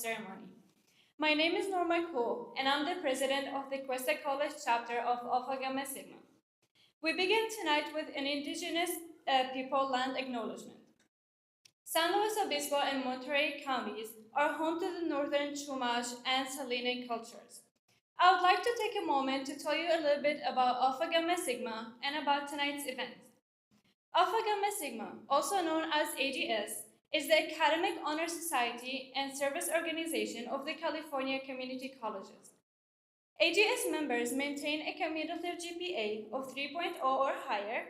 ceremony. My name is Norma Ko, and I'm the president of the Cuesta College chapter of Alpha Gamma Sigma. We begin tonight with an Indigenous people land acknowledgement. San Luis Obispo and Monterey counties are home to the northern Chumash and Salinan cultures. I would like to take a moment to tell you a little bit about Alpha Gamma Sigma and about tonight's event. Alpha Gamma Sigma, also known as AGS, is the academic honor society and service organization of the California Community Colleges. AGS members maintain a cumulative GPA of 3.0 or higher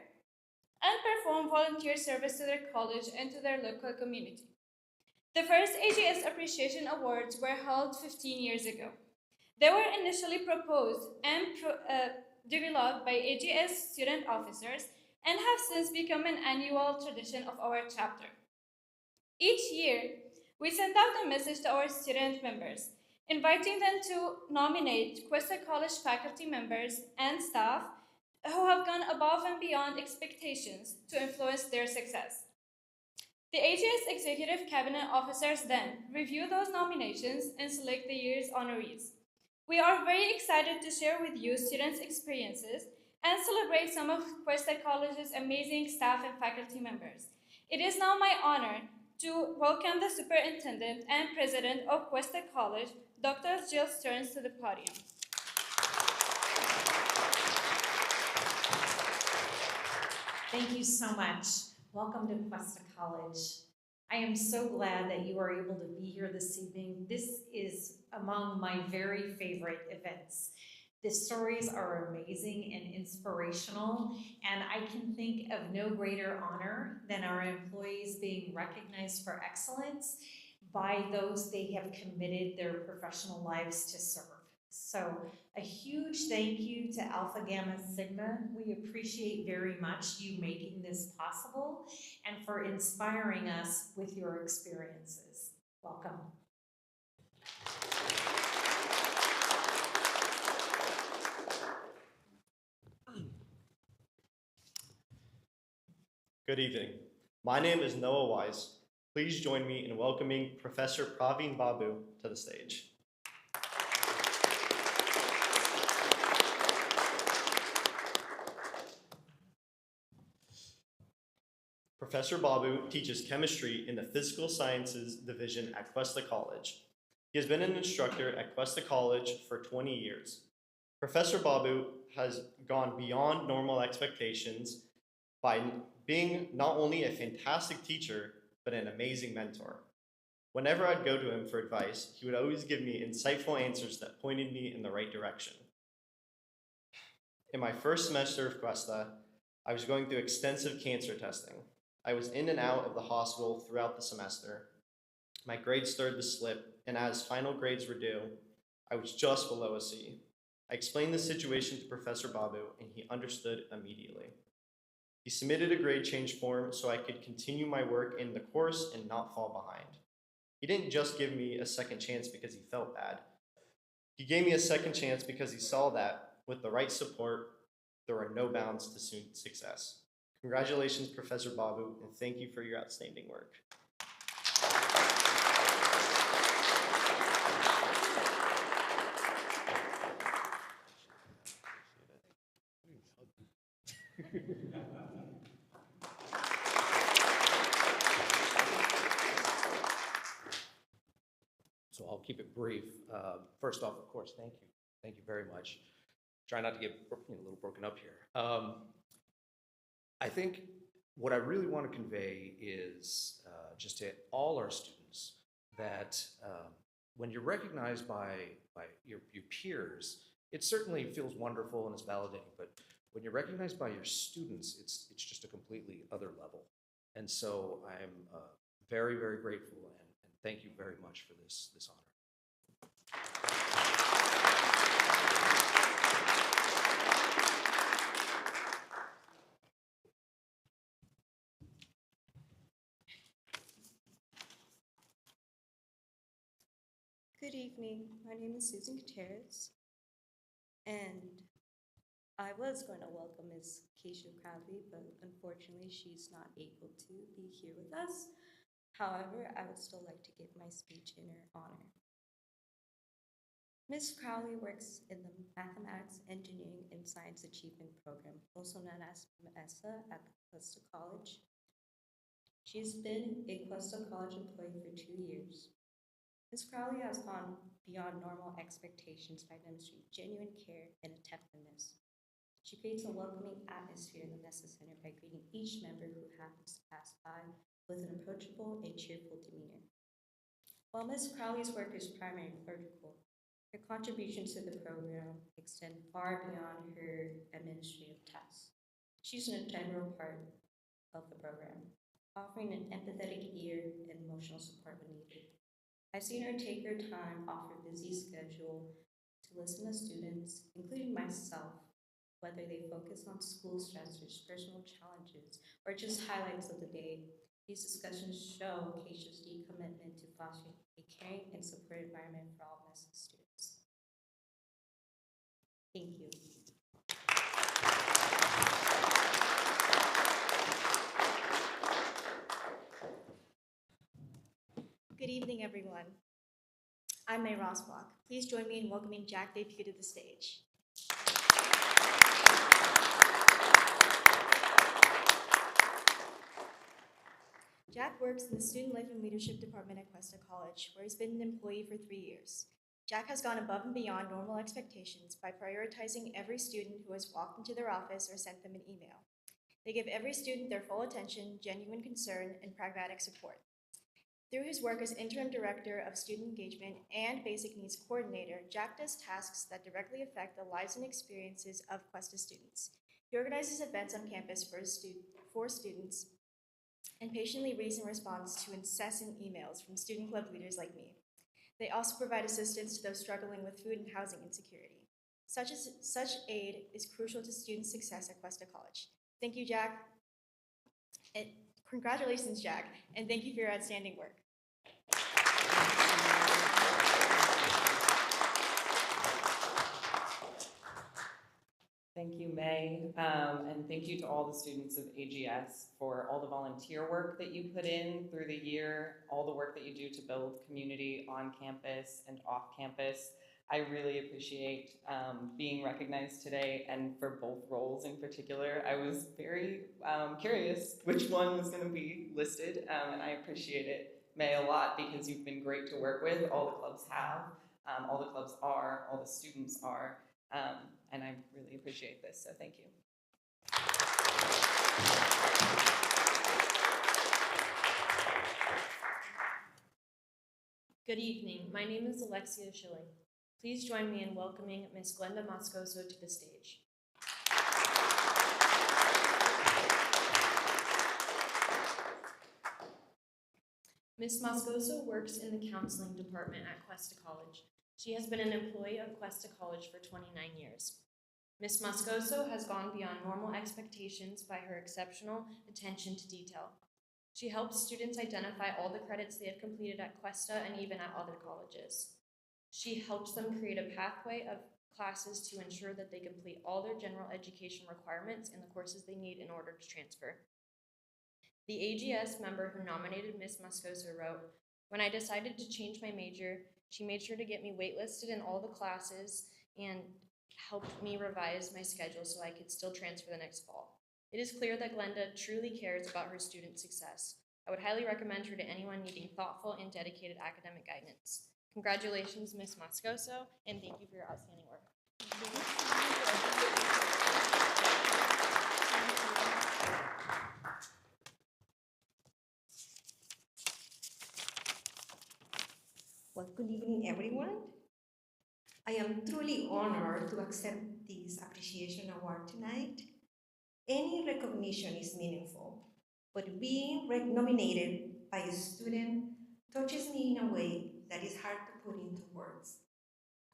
and perform volunteer service to their college and to their local community. The first AGS Appreciation Awards were held 15 years ago. They were initially proposed and developed by AGS student officers and have since become an annual tradition of our chapter. Each year, we send out a message to our student members, inviting them to nominate Cuesta College faculty members and staff who have gone above and beyond expectations to influence their success. The AGS Executive Cabinet officers then review those nominations and select the year's honorees. We are very excited to share with you students' experiences and celebrate some of Cuesta College's amazing staff and faculty members. It is now my honor to welcome the Superintendent and President of Cuesta College, Dr. Jill Stearns, to the podium. Thank you so much. Welcome to Cuesta College. I am so glad that you are able to be here this evening. This is among my very favorite events. The stories are amazing and inspirational, and I can think of no greater honor than our employees being recognized for excellence by those they have committed their professional lives to serve. So a huge thank you to Alpha Gamma Sigma. We appreciate very much you making this possible and for inspiring us with your experiences. Welcome. Good evening. My name is Noah Wise. Please join me in welcoming Professor Praveen Babu to the stage. Professor Babu teaches chemistry in the Physical Sciences Division at Cuesta College. He has been an instructor at Cuesta College for 20 years. Professor Babu has gone beyond normal expectations by being not only a fantastic teacher, but an amazing mentor. Whenever I'd go to him for advice, he would always give me insightful answers that pointed me in the right direction. In my first semester of Cuesta, I was going through extensive cancer testing. I was in and out of the hospital throughout the semester. My grades started to slip, and as final grades were due, I was just below a C. I explained the situation to Professor Babu, and he understood immediately. He submitted a grade change form so I could continue my work in the course and not fall behind. He didn't just give me a second chance because he felt bad. He gave me a second chance because he saw that, with the right support, there are no bounds to success. Congratulations, Professor Babu, and thank you for your outstanding work. So I'll keep it brief. First off, of course, thank you. Thank you very much. Try not to get a little broken up here. I think what I really want to convey is just to all our students that when you're recognized by your peers, it certainly feels wonderful and it's validating, but when you're recognized by your students, it's just a completely other level. And so I'm very, very grateful and thank you very much for this honor. Good evening. My name is Susan Gutierrez, and I was going to welcome Ms. Kasia Crowley, but unfortunately she's not able to be here with us. However, I would still like to give my speech in her honor. Ms. Crowley works in the Mathematics, Engineering, and Science Achievement Program, also known as MESA at Cuesta College. She's been a Cuesta College employee for 2 years. Ms. Crowley has gone beyond normal expectations by demonstrating genuine care and attentiveness. She creates a welcoming atmosphere in the MESA Center by greeting each member who happens to pass by with an approachable and cheerful demeanor. While Ms. Crowley's work is primarily clerical, her contributions to the program extend far beyond her administrative tasks. She's an integral part of the program, offering an empathetic ear and emotional support when needed. I've seen her take her time off her busy schedule to listen to students, including myself, whether they focus on school stressors, personal challenges, or just highlights of the day. These discussions show Kasia's deep commitment to fostering a caring and supportive environment for all MESA students. Thank you. Good evening, everyone. I'm May Rosbach. Please join me in welcoming Jack DePuy to the stage. Jack works in the Student Life and Leadership Department at Cuesta College, where he's been an employee for 3 years. Jack has gone above and beyond normal expectations by prioritizing every student who has walked into their office or sent them an email. They give every student their full attention, genuine concern, and pragmatic support. Through his work as Interim Director of Student Engagement and Basic Needs Coordinator, Jack does tasks that directly affect the lives and experiences of Cuesta students. He organizes events on campus for students and patiently reads in response to incessant emails from student club leaders like me. They also provide assistance to those struggling with food and housing insecurity. Such aid is crucial to student success at Cuesta College. Thank you, Jack. And congratulations, Jack, and thank you for your outstanding work. Thank you, May, and thank you to all the students of AGS for all the volunteer work that you put in through the year, all the work that you do to build community on campus and off campus. I really appreciate being recognized today, and for both roles in particular. I was very curious which one was going to be listed, and I appreciate it, May, a lot, because you've been great to work with. All the clubs have, all the clubs are, all the students are. And I really appreciate this, so thank you. Good evening. My name is Alexia Schilling. Please join me in welcoming Ms. Glenda Moscoso to the stage. Ms. Moscoso works in the counseling department at Cuesta College. She has been an employee of Cuesta College for 29 years. Ms. Moscoso has gone beyond normal expectations by her exceptional attention to detail. She helps students identify all the credits they have completed at Cuesta and even at other colleges. She helps them create a pathway of classes to ensure that they complete all their general education requirements and the courses they need in order to transfer. The AGS member who nominated Ms. Moscoso wrote, "When I decided to change my major, she made sure to get me waitlisted in all the classes and helped me revise my schedule so I could still transfer the next fall. It is clear that Glenda truly cares about her student success. I would highly recommend her to anyone needing thoughtful and dedicated academic guidance. Congratulations, Ms. Moscoso, and thank you for your outstanding work." Well, good evening, everyone. I am truly honored to accept this appreciation award tonight. Any recognition is meaningful, but being nominated by a student touches me in a way that is hard to put into words.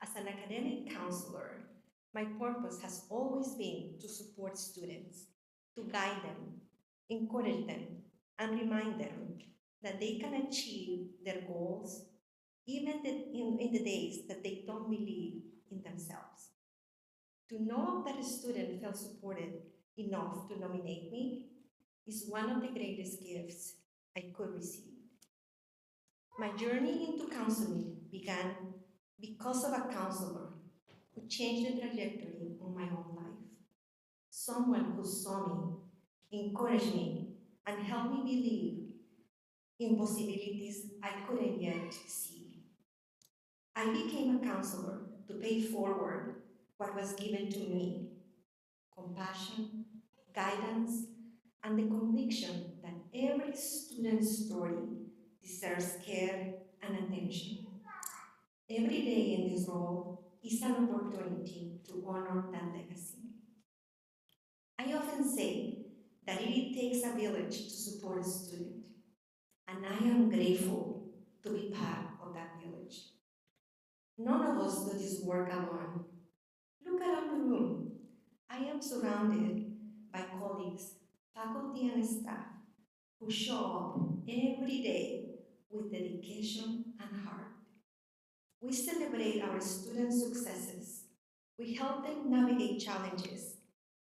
As an academic counselor, my purpose has always been to support students, to guide them, encourage them, and remind them that they can achieve their goals even in the days that they don't believe in themselves. To know that a student felt supported enough to nominate me is one of the greatest gifts I could receive. My journey into counseling began because of a counselor who changed the trajectory of my own life. Someone who saw me, encouraged me, and helped me believe in possibilities I couldn't yet see. I became a counselor to pay forward what was given to me: compassion, guidance, and the conviction that every student's story deserves care and attention. Every day in this role is an opportunity to honor that legacy. I often say that it takes a village to support a student, and I am grateful to be part of that village. None of us do this work alone. Look around the room. I am surrounded by colleagues, faculty, and staff who show up every day with dedication and heart. We celebrate our students' successes, we help them navigate challenges,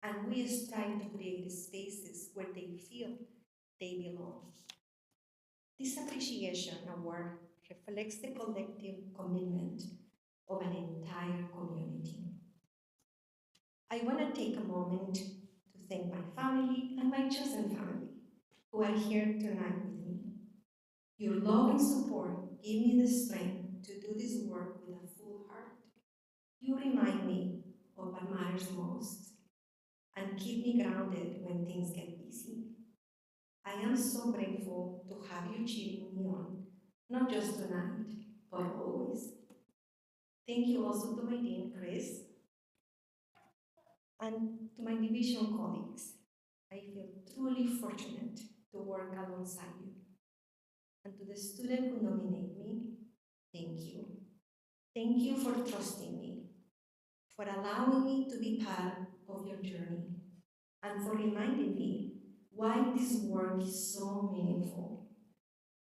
and we strive to create spaces where they feel they belong. This appreciation award reflects the collective commitment of an entire community. I want to take a moment to thank my family and my chosen family who are here tonight with me. Your love and support give me the strength to do this work with a full heart. You remind me of what matters most and keep me grounded when things get busy. I am so grateful to have you cheering me on, not just tonight, but always. Thank you also to my dean, Chris, and to my division colleagues. I feel truly fortunate to work alongside you. And to the student who nominated me, thank you. Thank you for trusting me, for allowing me to be part of your journey, and for reminding me why this work is so meaningful.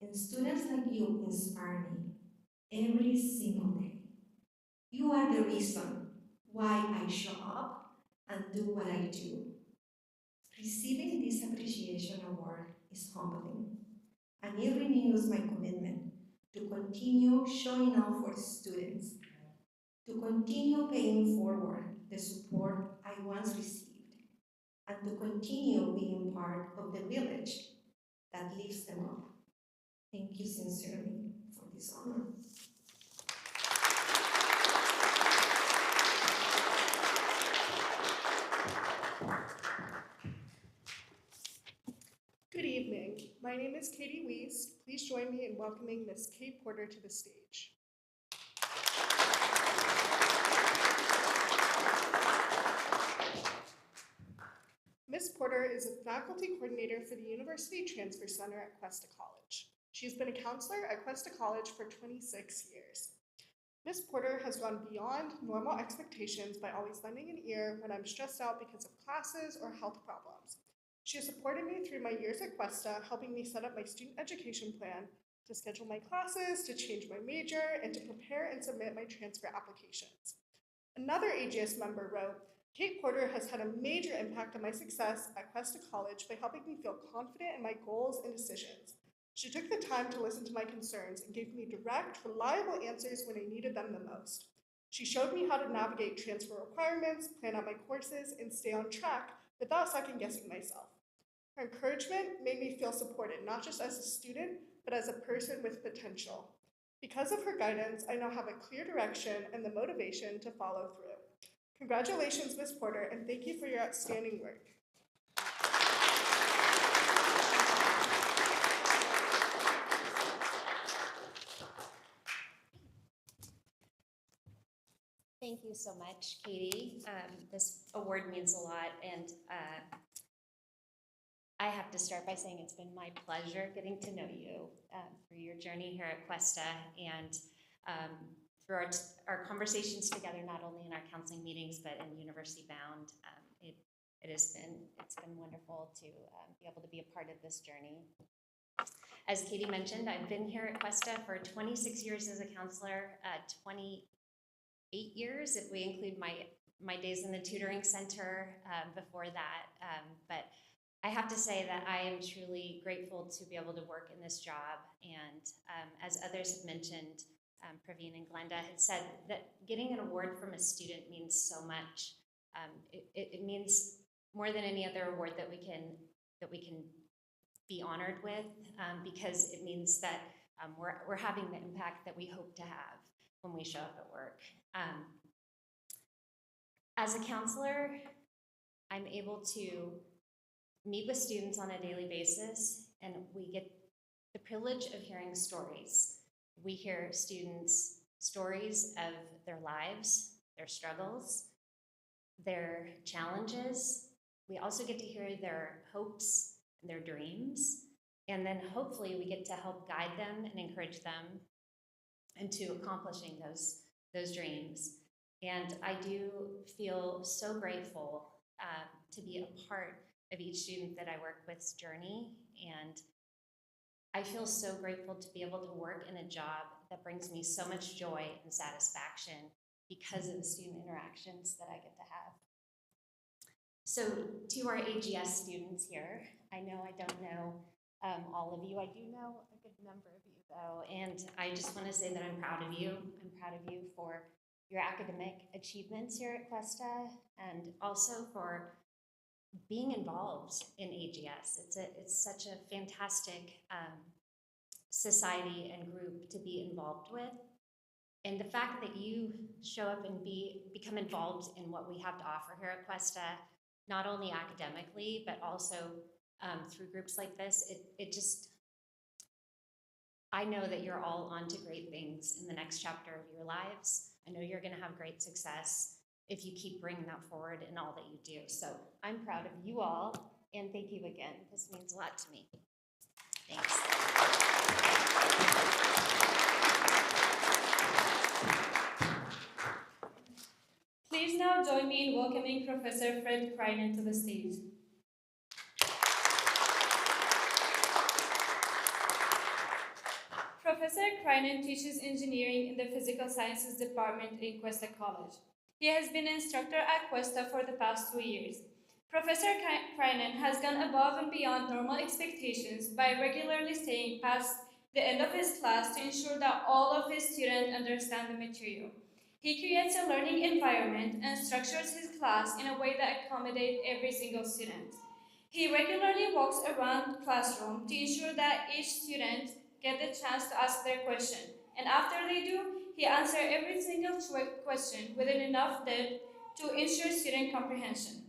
And students like you inspire me every single day. You are the reason why I show up and do what I do. Receiving this appreciation award is humbling, and it renews my commitment to continue showing up for students, to continue paying forward the support I once received, and to continue being part of the village that lifts them up. Thank you sincerely for this honor. Good evening. My name is Katie Weiss. Please join me in welcoming Ms. Kate Porter to the stage. Ms. Porter is a faculty coordinator for the University Transfer Center at Cuesta College. She has been a counselor at Cuesta College for 26 years. Ms. Porter has gone beyond normal expectations by always lending an ear when I'm stressed out because of classes or health problems. She has supported me through my years at Cuesta, helping me set up my student education plan, to schedule my classes, to change my major, and to prepare and submit my transfer applications. Another AGS member wrote, Kate Porter has had a major impact on my success at Cuesta College by helping me feel confident in my goals and decisions. She took the time to listen to my concerns and gave me direct, reliable answers when I needed them the most. She showed me how to navigate transfer requirements, plan out my courses, and stay on track without second-guessing myself. Her encouragement made me feel supported, not just as a student, but as a person with potential. Because of her guidance, I now have a clear direction and the motivation to follow through. Congratulations, Ms. Porter, and thank you for your outstanding work. Thank you so much, Katie. This award means a lot, and I have to start by saying it's been my pleasure getting to know you through your journey here at Cuesta, and through our conversations together, not only in our counseling meetings, but in University Bound. It's been wonderful to be able to be a part of this journey. As Katie mentioned, I've been here at Cuesta for 26 years as a counselor, 28 years if we include my days in the tutoring center before that. But I have to say that I am truly grateful to be able to work in this job. And as others have mentioned, Praveen and Glenda had said that getting an award from a student means so much. It means more than any other award that we can be honored with, because it means that we're having the impact that we hope to have when we show up at work. As a counselor, I'm able to meet with students on a daily basis, and we get the privilege of hearing stories. We hear students' stories of their lives, their struggles, their challenges. We also get to hear their hopes and their dreams. And then hopefully we get to help guide them and encourage them into accomplishing those dreams. And I do feel so grateful to be a part of each student that I work with's journey. And I feel so grateful to be able to work in a job that brings me so much joy and satisfaction because of the student interactions that I get to have. So to our AGS students here, I know I don't know all of you. I do know a good number of you though, and I just want to say that I'm proud of you. I'm proud of you for your academic achievements here at Cuesta, and also for being involved in AGS. It's such a fantastic society and group to be involved with. And the fact that you show up and become involved in what we have to offer here at Cuesta, not only academically, but also through groups like this, I know that you're all on to great things in the next chapter of your lives. I know you're gonna have great success if you keep bringing that forward in all that you do. So I'm proud of you all, and thank you again. This means a lot to me. Thanks. Please now join me in welcoming Professor Fred Krynen to the stage. Professor Krynen teaches engineering in the Physical Sciences Department in Cuesta College. He has been an instructor at Cuesta for the past 2 years. Professor Krynen has gone above and beyond normal expectations by regularly staying past the end of his class to ensure that all of his students understand the material. He creates a learning environment and structures his class in a way that accommodates every single student. He regularly walks around the classroom to ensure that each student gets the chance to ask their question, and after they do, he answers every single question within enough depth to ensure student comprehension.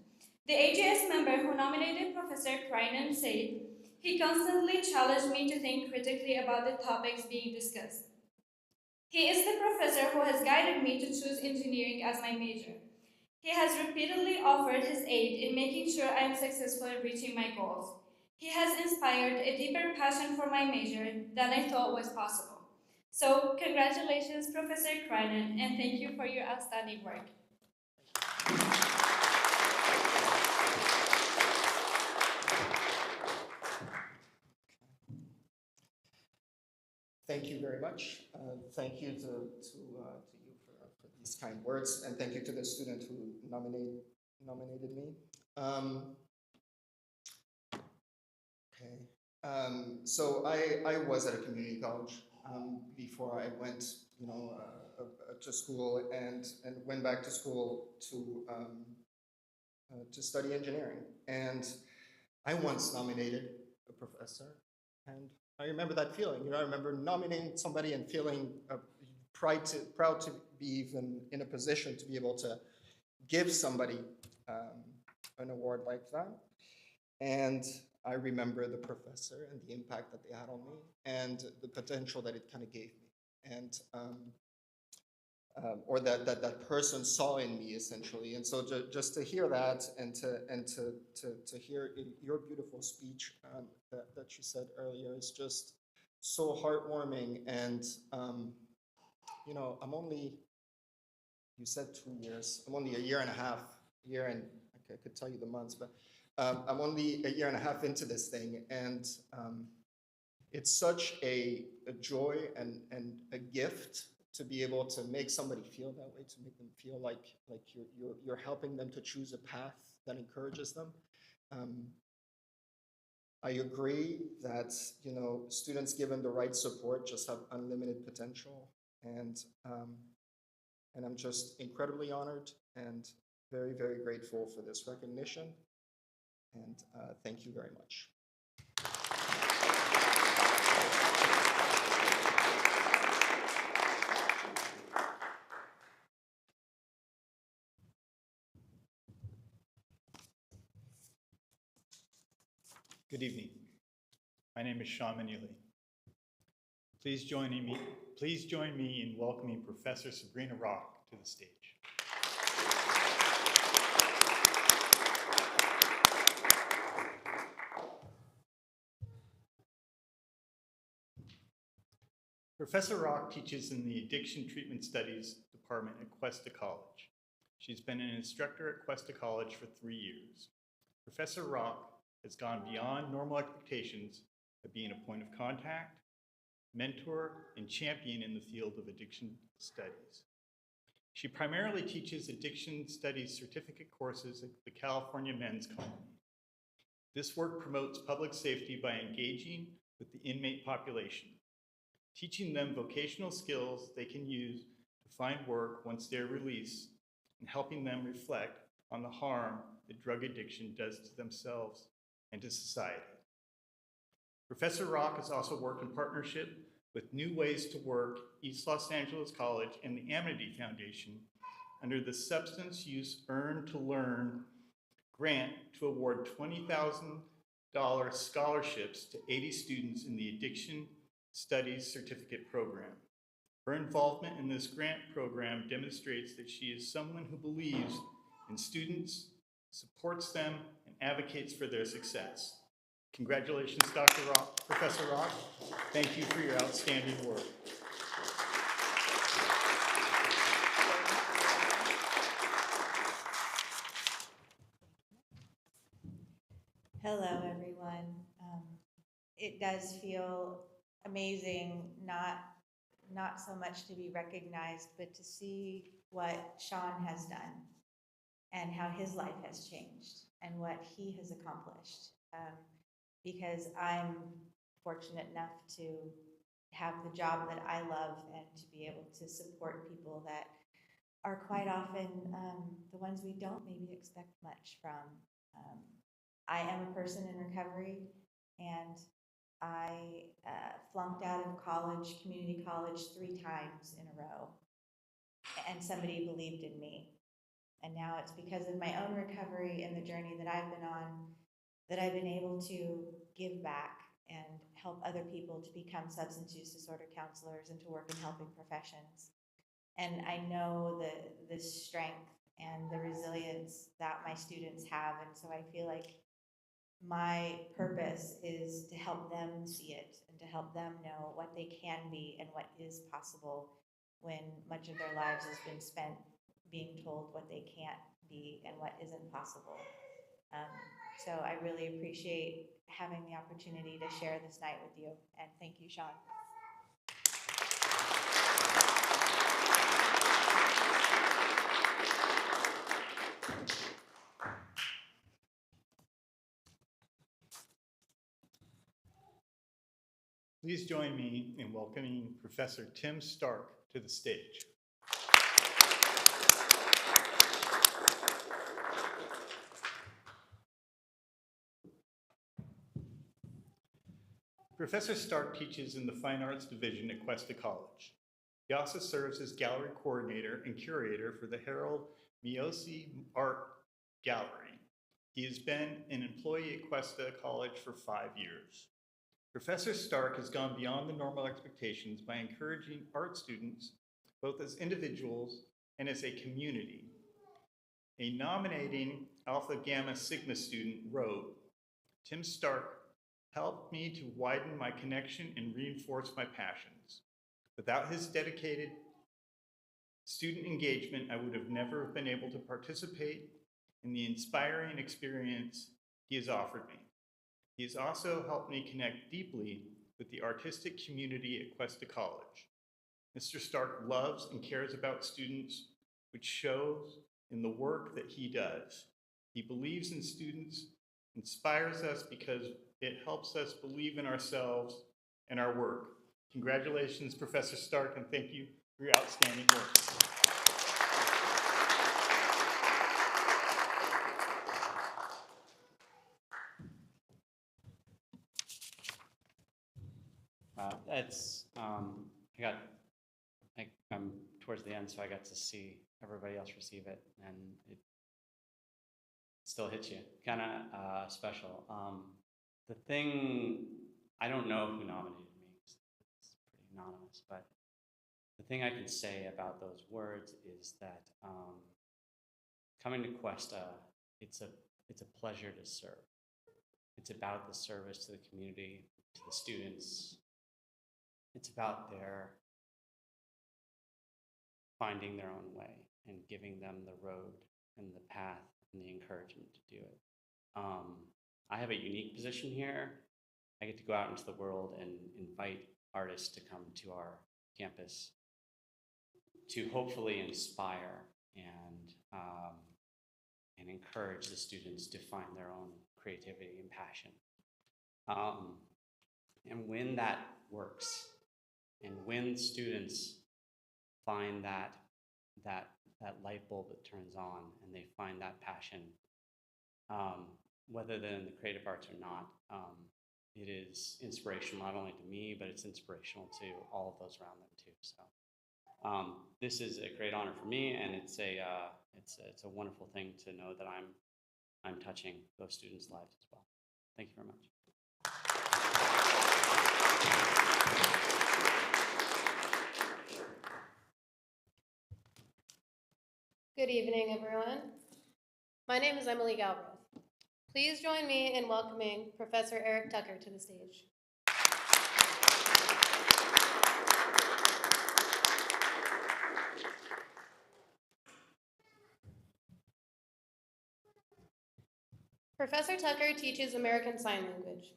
The AGS member who nominated Professor Krynen said, "He constantly challenged me to think critically about the topics being discussed. He is the professor who has guided me to choose engineering as my major. He has repeatedly offered his aid in making sure I am successful in reaching my goals. He has inspired a deeper passion for my major than I thought was possible." So, congratulations, Professor Krynen, and thank you for your outstanding work. Thank you very much. Thank you to you for these kind words, and thank you to the student who nominated me. So I was at a community college before I went, to school and went back to school to study engineering. And I once nominated a professor, and I remember that feeling. I remember nominating somebody and feeling proud to be even in a position to be able to give somebody an award like that. And I remember the professor and the impact that they had on me and the potential that it kind of gave me, and or that person saw in me essentially. And so just to hear that and to hear your beautiful speech that you said earlier is just so heartwarming. And I'm only, you said 2 years, I'm only a year and a half, and I could tell you the months, but I'm only a year and a half into this thing, and it's such a joy and a gift to be able to make somebody feel that way, to make them feel like you're helping them to choose a path that encourages them. I agree that students given the right support just have unlimited potential. and I'm just incredibly honored and very, very grateful for this recognition, and thank you very much. Good evening. My name is Sean Manuli. Please join me in welcoming Professor Sabrina Rock to the stage. Professor Rock teaches in the Addiction Treatment Studies Department at Cuesta College. She's been an instructor at Cuesta College for 3 years. Professor Rock has gone beyond normal expectations of being a point of contact, mentor, and champion in the field of addiction studies. She primarily teaches addiction studies certificate courses at the California Men's Colony. This work promotes public safety by engaging with the inmate population, teaching them vocational skills they can use to find work once they're released, and helping them reflect on the harm that drug addiction does to themselves and to society. Professor Rock has also worked in partnership with New Ways to Work, East Los Angeles College, and the Amity Foundation under the Substance Use Earn to Learn grant to award $20,000 scholarships to 80 students in the Addiction Studies Certificate Program. Her involvement in this grant program demonstrates that she is someone who believes in students, supports them, and advocates for their success. Congratulations, Dr. Rock, Professor Rock. Thank you for your outstanding work. Hello, everyone. It does feel amazing, not so much to be recognized, but to see what Sean has done and how his life has changed and what he has accomplished. Because I'm fortunate enough to have the job that I love and to be able to support people that are quite often the ones we don't maybe expect much from. I am a person in recovery, and I flunked out of college, community college, 3 times in a row, and somebody believed in me. And now it's because of my own recovery and the journey that I've been on that I've been able to give back and help other people to become substance use disorder counselors and to work in helping professions. And I know the strength and the resilience that my students have, and so I feel like my purpose is to help them see it and to help them know what they can be and what is possible when much of their lives has been spent being told what they can't be and what isn't possible. So I really appreciate having the opportunity to share this night with you, and thank you, Sean. Please join me in welcoming Professor Tim Stark to the stage. Professor Stark teaches in the Fine Arts Division at Cuesta College. He also serves as gallery coordinator and curator for the Harold Miosi Art Gallery. He has been an employee at Cuesta College for 5 years. Professor Stark has gone beyond the normal expectations by encouraging art students, both as individuals and as a community. A nominating Alpha Gamma Sigma student wrote, "Tim Stark helped me to widen my connection and reinforce my passions. Without his dedicated student engagement, I would have never been able to participate in the inspiring experience he has offered me. He has also helped me connect deeply with the artistic community at Cuesta College. Mr. Stark loves and cares about students, which shows in the work that he does. He believes in students, inspires us because it helps us believe in ourselves and our work. Congratulations, Professor Stark, and thank you for your outstanding work. I'm towards the end, so I got to see everybody else receive it, and it still hits you, kind of special. The thing, I don't know who nominated me, 'cause it's pretty anonymous, but the thing I can say about those words is that coming to Cuesta, it's a pleasure to serve. It's about the service to the community, to the students. It's about their finding their own way and giving them the road and the path and the encouragement to do it. I have a unique position here. I get to go out into the world and invite artists to come to our campus to hopefully inspire and encourage the students to find their own creativity and passion. And when that works, and when students find that light bulb that turns on, and they find that passion, whether they're in the creative arts or not, it is inspirational not only to me, but it's inspirational to all of those around them too. So this is a great honor for me, and it's a wonderful thing to know that I'm touching those students' lives as well. Thank you very much. Good evening, everyone. My name is Emily Galbraith. Please join me in welcoming Professor Erich Tucker to the stage. Professor Tucker teaches American Sign Language.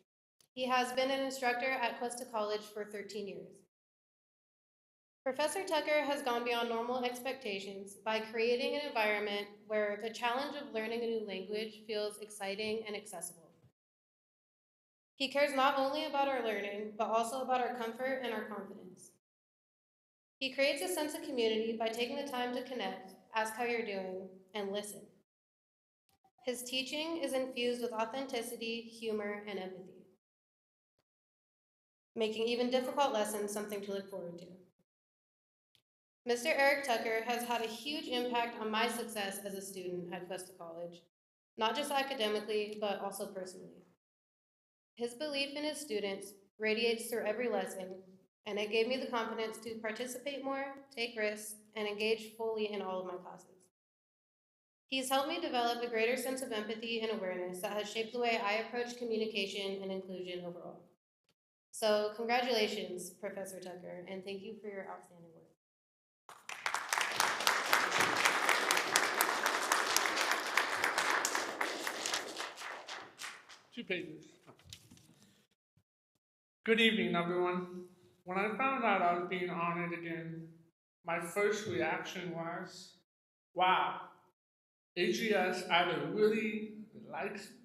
He has been an instructor at Cuesta College for 13 years. Professor Tucker has gone beyond normal expectations by creating an environment where the challenge of learning a new language feels exciting and accessible. He cares not only about our learning, but also about our comfort and our confidence. He creates a sense of community by taking the time to connect, ask how you're doing, and listen. His teaching is infused with authenticity, humor, and empathy, making even difficult lessons something to look forward to. Mr. Erich Tucker has had a huge impact on my success as a student at Cuesta College, not just academically, but also personally. His belief in his students radiates through every lesson, and it gave me the confidence to participate more, take risks, and engage fully in all of my classes. He's helped me develop a greater sense of empathy and awareness that has shaped the way I approach communication and inclusion overall. So congratulations, Professor Tucker, and thank you for your outstanding work. 2 pages. Good evening, everyone. When I found out I was being honored again, my first reaction was, wow, AGS either really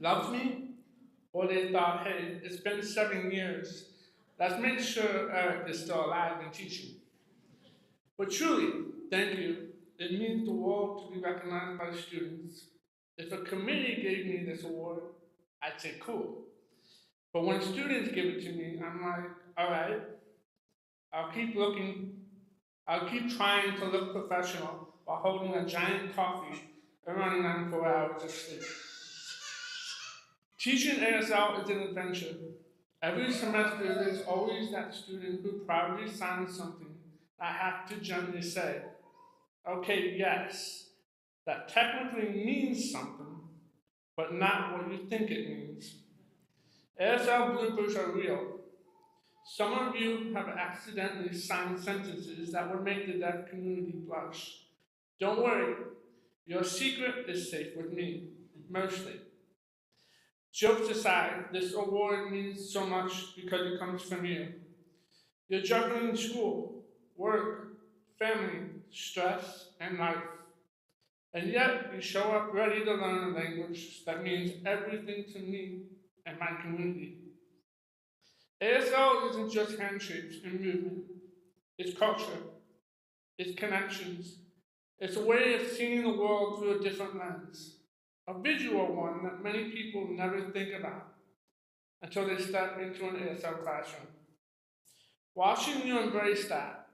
loves me, or they thought, hey, it's been 7 years. Let's make sure Erich is still alive and teaching. But truly, thank you. It means the world to be recognized by the students. If a committee gave me this award, I'd say cool. But when students give it to me, I'm like, all right, I'll keep trying to look professional while holding a giant coffee and running on 4 hours of sleep. Teaching ASL is an adventure. Every semester, there's always that student who proudly signs something I have to gently say, okay, yes, that technically means something, but not what you think it means. ASL bloopers are real. Some of you have accidentally signed sentences that would make the deaf community blush. Don't worry, your secret is safe with me, mostly. Jokes aside, this award means so much because it comes from you. You're juggling school, work, family, stress, and life. And yet, you show up ready to learn a language that means everything to me and my community. ASL isn't just handshakes and movement, it's culture. It's connections. It's a way of seeing the world through a different lens, a visual one that many people never think about until they step into an ASL classroom. Watching you embrace that,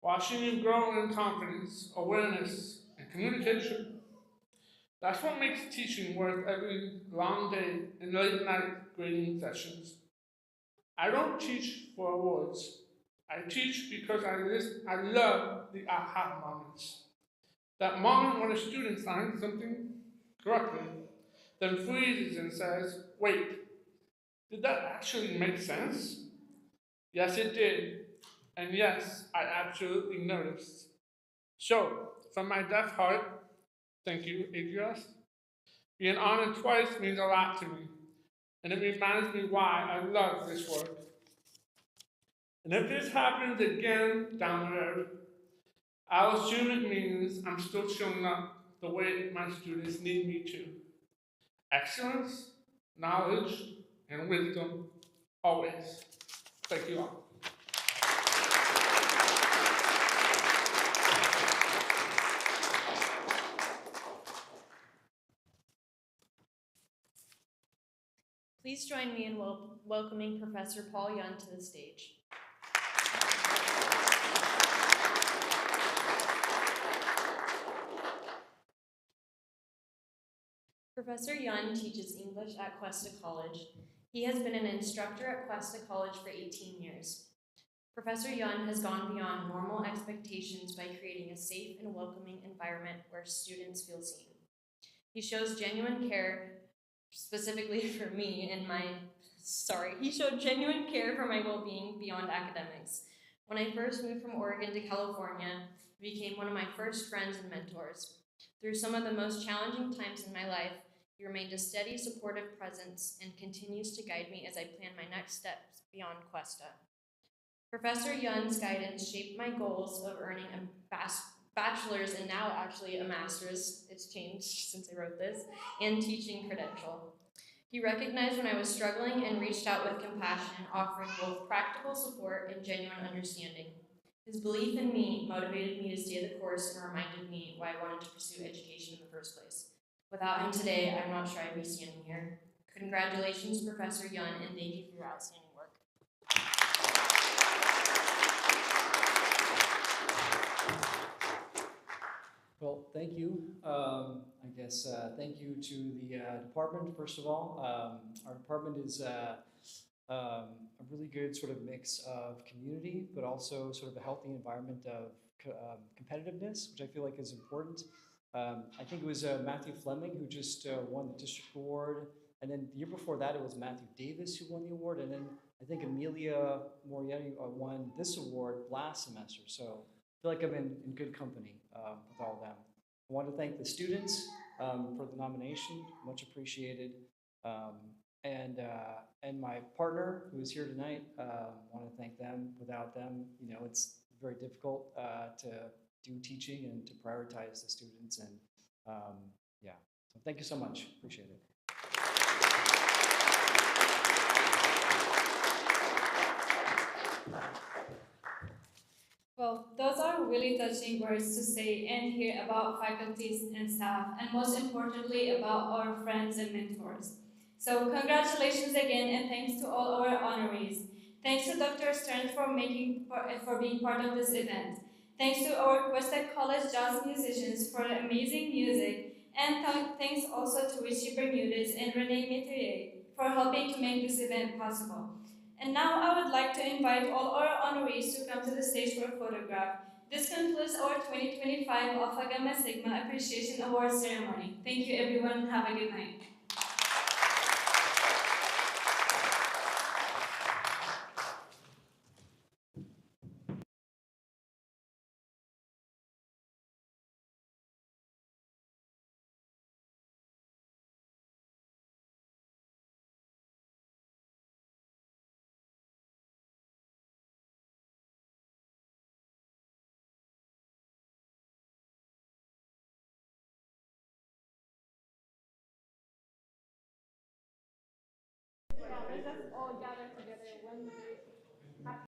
watching you grow in confidence, awareness, and communication, that's what makes teaching worth every long day and late night grading sessions. I don't teach for awards. I teach because I love the aha moments. That moment when a student finds something correctly, then freezes and says, wait, did that actually make sense? Yes, it did. And yes, I absolutely noticed. So, from my deaf heart, thank you, AGS. Being honored twice means a lot to me, and it reminds me why I love this work. And if this happens again down the road, I'll assume it means I'm still showing up the way my students need me to. Excellence, knowledge, and wisdom, always. Thank you all. Please join me in welcoming Professor Paul Yun to the stage. Professor Yun teaches English at Cuesta College. He has been an instructor at Cuesta College for 18 years. Professor Yun has gone beyond normal expectations by creating a safe and welcoming environment where students feel seen. He shows genuine care, specifically for me and he showed genuine care for my well-being beyond academics. When I first moved from Oregon to California, he became one of my first friends and mentors. Through some of the most challenging times in my life, he remained a steady, supportive presence and continues to guide me as I plan my next steps beyond Cuesta. Professor Yun's guidance shaped my goals of earning a bachelor's and now actually a master's, it's changed since I wrote this, and teaching credential. He recognized when I was struggling and reached out with compassion, offering both practical support and genuine understanding. His belief in me motivated me to stay the course and reminded me why I wanted to pursue education in the first place. Without him today, I'm not sure I'd be standing here. Congratulations, Professor Yun, and thank you for your outstanding work. Well, thank you. Thank you to the department, first of all. Our department is a really good sort of mix of community, but also sort of a healthy environment of competitiveness, which I feel like is important. I think it was Matthew Fleming who just won the district award, and then the year before that it was Matthew Davis who won the award, and then I think Amelia Morietti won this award last semester. So I feel like I'm in good company with all of them. I want to thank the students for the nomination, much appreciated. And my partner who is here tonight, want to thank them. Without them, you know, it's very difficult to do teaching and to prioritize the students. And yeah, so thank you so much. Appreciate it. Well, those are really touching words to say and hear about faculties and staff, and most importantly, about our friends and mentors. So congratulations again, and thanks to all our honorees. Thanks to Dr. Stern for being part of this event. Thanks to our Cuesta College jazz musicians for the amazing music, and thanks also to Richie Bermudez and Renee Metier for helping to make this event possible. And now I would like to invite all our honorees to come to the stage for a photograph. This concludes our 2025 Alpha Gamma Sigma Appreciation Awards ceremony. Thank you everyone, and have a good night. Yeah, let's just all gather together one day.